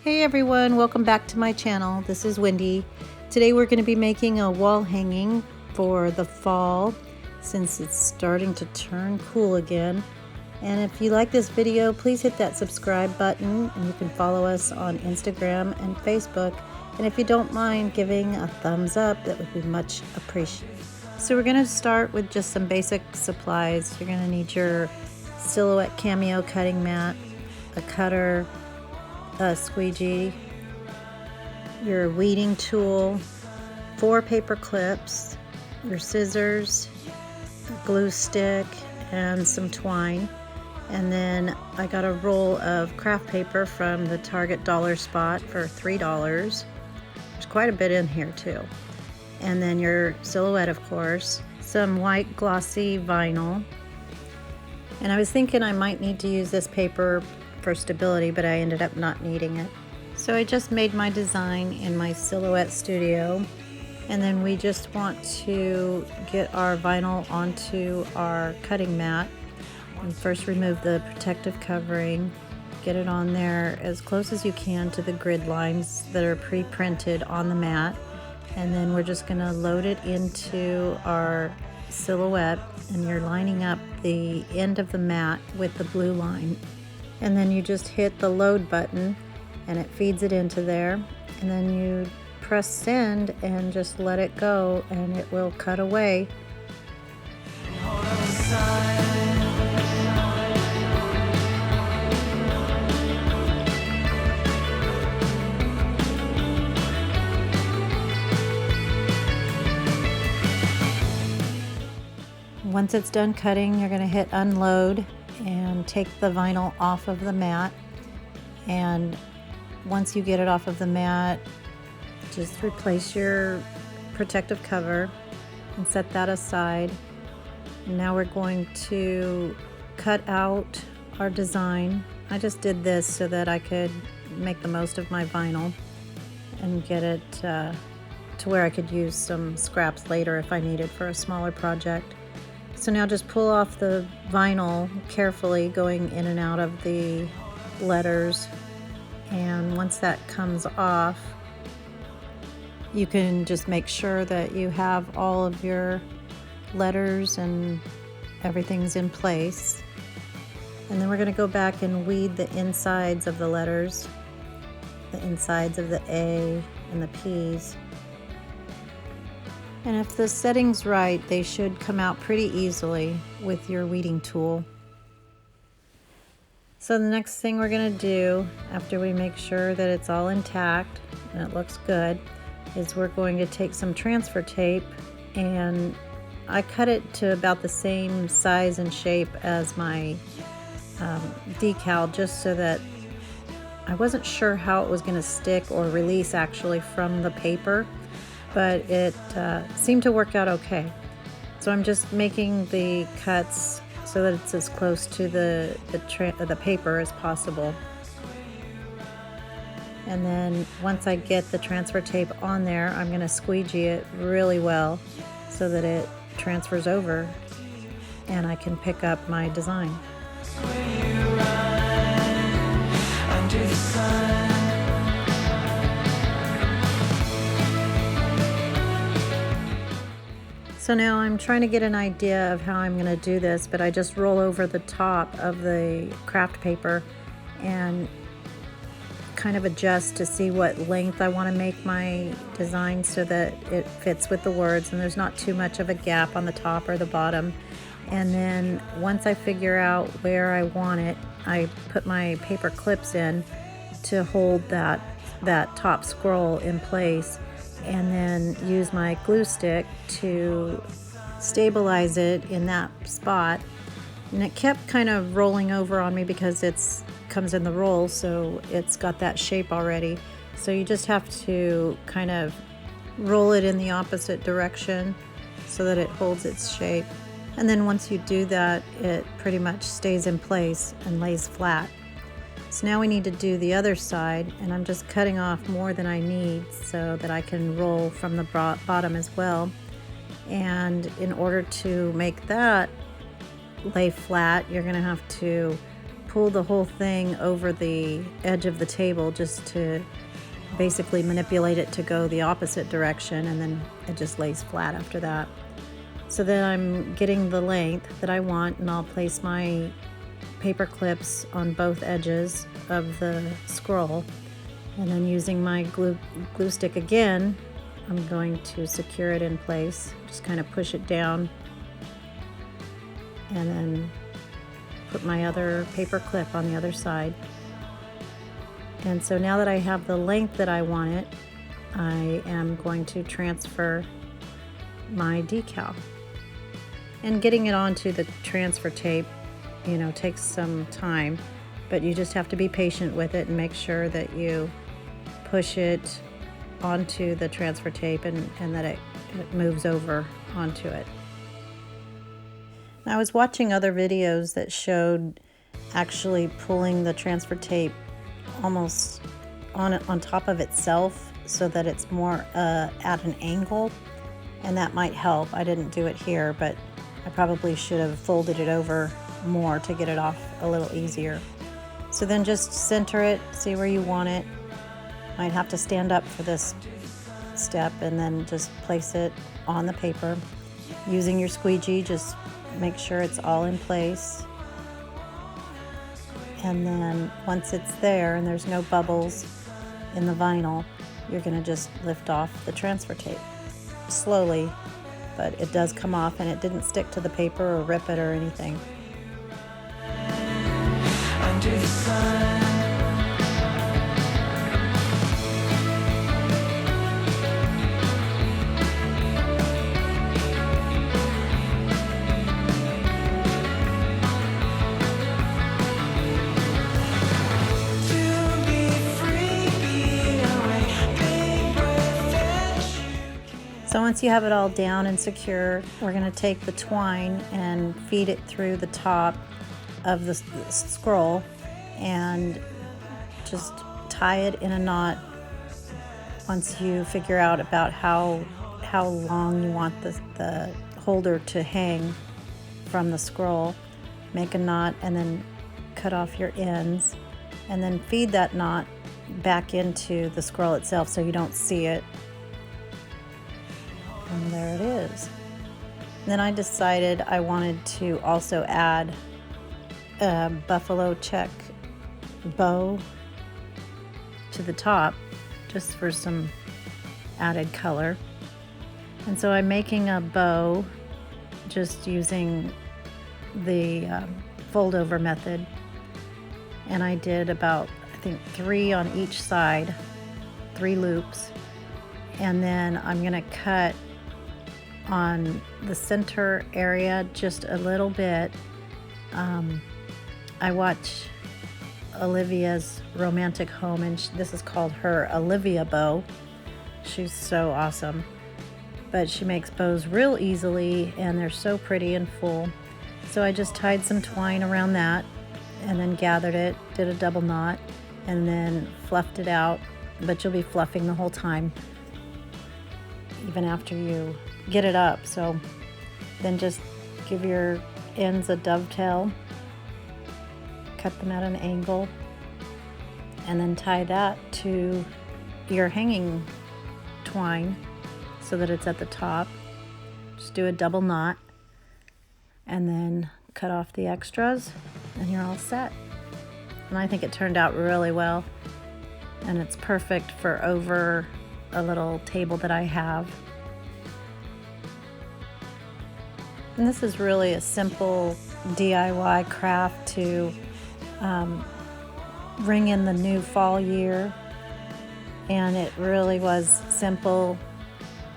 Hey everyone, welcome back to my channel. This is Wendy. Today we're going to be making a wall hanging for the fall since it's starting to turn cool again. And if you like this video, please hit that subscribe button, and you can follow us on Instagram and Facebook. And if you don't mind giving a thumbs up, that would be much appreciated. So we're going to start with just some basic supplies. You're going to need your Silhouette Cameo cutting mat, a cutter, a squeegee, your weeding tool, 4 paper clips, your scissors, a glue stick, and some twine. And then I got a roll of craft paper from the Target dollar spot for $3. There's quite a bit in here too. And then your silhouette, of course, some white glossy vinyl. And I was thinking I might need to use this paper for stability, but I ended up not needing it. So I just made my design in my Silhouette studio, and then we just want to get our vinyl onto our cutting mat. And first remove the protective covering, get it on there as close as you can to the grid lines that are pre-printed on the mat, and then we're just going to load it into our silhouette, and you're lining up the end of the mat with the blue line. And then you just hit the load button and it feeds it into there, and then you press send and just let it go and it will cut away. Once it's done cutting, you're going to hit unload and take the vinyl off of the mat. And once you get it off of the mat, just replace your protective cover and set that aside. And now we're going to cut out our design. I just did this so that I could make the most of my vinyl and get it to where I could use some scraps later if I needed for a smaller project. So now just pull off the vinyl carefully, going in and out of the letters. And once that comes off, you can just make sure that you have all of your letters and everything's in place. And then we're going to go back and weed the insides of the letters, the insides of the A and the P's. And if the setting's right, they should come out pretty easily with your weeding tool. So the next thing we're going to do, after we make sure that it's all intact and it looks good, is we're going to take some transfer tape, and I cut it to about the same size and shape as my decal, just so that I wasn't sure how it was going to stick or release actually from the paper. But it seemed to work out okay. So I'm just making the cuts so that it's as close to the paper as possible. And then once I get the transfer tape on there, I'm going to squeegee it really well so that it transfers over and I can pick up my design. So now I'm trying to get an idea of how I'm going to do this, but I just roll over the top of the craft paper and kind of adjust to see what length I want to make my design so that it fits with the words and there's not too much of a gap on the top or the bottom. And then once I figure out where I want it, I put my paper clips in to hold that top scroll in place, and then use my glue stick to stabilize it in that spot. And it kept kind of rolling over on me because it's comes in the roll, so it's got that shape already. So you just have to kind of roll it in the opposite direction so that it holds its shape. And then once you do that, it pretty much stays in place and lays flat. So now we need to do the other side, and I'm just cutting off more than I need so that I can roll from the bottom as well. And in order to make that lay flat, you're going to have to pull the whole thing over the edge of the table just to basically manipulate it to go the opposite direction, and then it just lays flat after that. So then I'm getting the length that I want, and I'll place my paper clips on both edges of the scroll, and then using my glue stick again, I'm going to secure it in place. Just kind of push it down and then put my other paper clip on the other side. And so now that I have the length that I want it, I am going to transfer my decal. And getting it onto the transfer tape, you know, takes some time, but you just have to be patient with it and make sure that you push it onto the transfer tape and that it moves over onto it. I was watching other videos that showed actually pulling the transfer tape almost on top of itself so that it's more at an angle, and that might help. I didn't do it here, but I probably should have folded it over more to get it off a little easier. So then just center it, see where you want it. Might have to stand up for this step, and then just place it on the paper. Using your squeegee, just make sure it's all in place. And then once it's there and there's no bubbles in the vinyl, you're going to just lift off the transfer tape slowly, but it does come off, and it didn't stick to the paper or rip it or anything. Under the sun. So once you have it all down and secure, we're going to take the twine and feed it through the top of the scroll and just tie it in a knot. Once you figure out about how long you want the holder to hang from the scroll, make a knot and then cut off your ends, and then feed that knot back into the scroll itself so you don't see it. And there it is. Then I decided I wanted to also add a buffalo check bow to the top, just for some added color. And so I'm making a bow just using the fold over method. And I did about, I think, 3 on each side, 3 loops. And then I'm gonna cut on the center area just a little bit. I watch Olivia's Romantic Home, and this is called her Olivia bow. She's so awesome, but she makes bows real easily, and they're so pretty and full. So I just tied some twine around that and then gathered it, did a double knot, and then fluffed it out. But you'll be fluffing the whole time, even after you get it up. So then just give your ends a dovetail, cut them at an angle, and then tie that to your hanging twine so that it's at the top. Just do a double knot and then cut off the extras, and you're all set. And I think it turned out really well, and it's perfect for over a little table that I have. And this is really a simple DIY craft to ring in the new fall year. And it really was simple.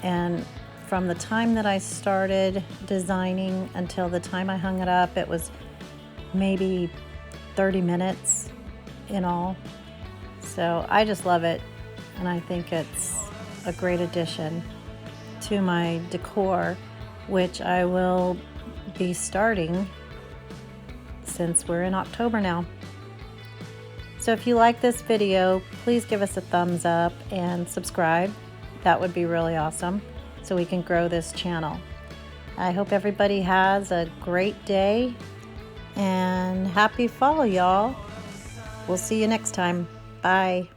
And from the time that I started designing until the time I hung it up, it was maybe 30 minutes in all. So I just love it. And I think it's a great addition to my decor, which I will be starting since we're in October now. So if you like this video, please give us a thumbs up and subscribe. That would be really awesome, so we can grow this channel. I hope everybody has a great day, And happy fall, y'all. We'll see you next time. Bye.